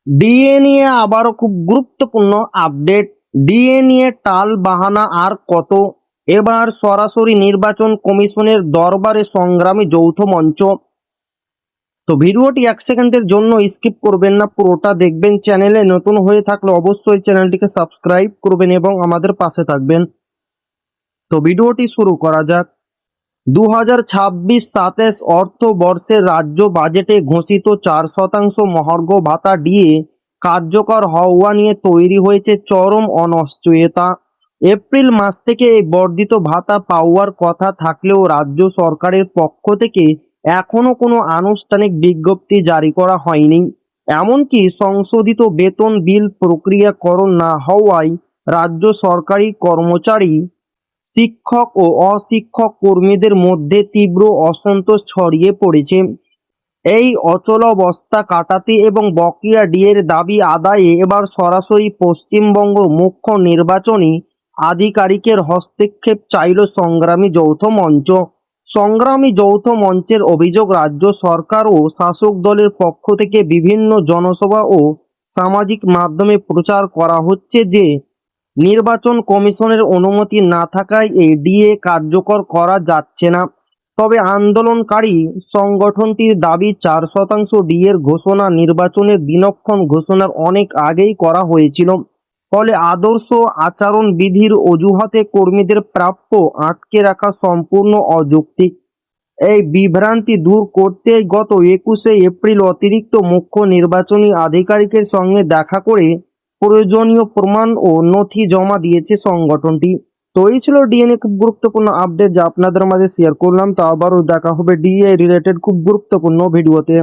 DA নিয়ে আবারও খুব গুরুত্বপূর্ণ আপডেট। ডিএ নিয়ে টাল বাহানা আর কত? এবার সরাসরি নির্বাচন কমিশনের দরবারে সংগ্রামী যৌথ মঞ্চ। তো ভিডিওটি 1 সেকেন্ডের জন্য স্কিপ করবেন না, পুরোটা দেখবেন। চ্যানেলে নতুন হয়ে থাকলে অবশ্যই চ্যানেলটিকে সাবস্ক্রাইব করবেন এবং আমাদের পাশে থাকবেন। তো ভিডিওটি শুরু করা যাক। 2026-27 অর্থবর্ষের রাজ্য বাজেটে ঘোষিত 4% মহার্ঘ ভাতা ডিএ কার্যকর হওয়া নিয়ে তৈরি হয়েছে চরম অনিশ্চয়তা। এপ্রিল মাস থেকে এই বর্ধিত ভাতা পাওয়ার কথা থাকলেও রাজ্য সরকারের পক্ষ থেকে এখনো কোনো আনুষ্ঠানিক বিজ্ঞপ্তি জারি করা হয়নি। এমনকি সংশোধিত বেতন বিল প্রক্রিয়াকরণ না হওয়ায় রাজ্য সরকারি কর্মচারী, শিক্ষক ও অশিক্ষক কর্মীদের মধ্যে তীব্র অসন্তোষ ছড়িয়ে পড়েছে। এই অচলাবস্থা কাটাতে এবং বকেয়া ডিএর দাবি আদায়ে এবার সরাসরি পশ্চিমবঙ্গ মুখ্য নির্বাচনী আধিকারিকের হস্তক্ষেপ চাইল সংগ্রামী যৌথ মঞ্চ। সংগ্রামী যৌথ মঞ্চের অভিযোগ, রাজ্য সরকার ও শাসক দলের পক্ষ থেকে বিভিন্ন জনসভা ও সামাজিক মাধ্যমে প্রচার করা হচ্ছে যে নির্বাচন কমিশনের অনুমতি না থাকায় এই ডিএ কার্যকর করা যাচ্ছে না। তবে আন্দোলনকারী সংগঠনটির দাবি 4% ডিএর ঘোষণা নির্বাচনের দিনক্ষণ ঘোষণার অনেক আগেই করা হয়েছিল। ফলে আদর্শ আচরণবিধির অজুহাতে কর্মীদের প্রাপ্য আটকে রাখা সম্পূর্ণ অযৌক্তিক। এই বিভ্রান্তি দূর করতে গত 21শে এপ্রিল অতিরিক্ত মুখ্য নির্বাচনী আধিকারিকের সঙ্গে দেখা করে প্রয়োজনীয় প্রমাণ ও নথি জমা দিয়েছে সংগঠনটি। তো এই ছিল ডিএনএ খুব গুরুত্বপূর্ণ আপডেট যা আপনাদের মাঝে শেয়ার করলাম। তো আবারও দেখা হবে ডিএ রিলেটেড খুব গুরুত্বপূর্ণ ভিডিওতে।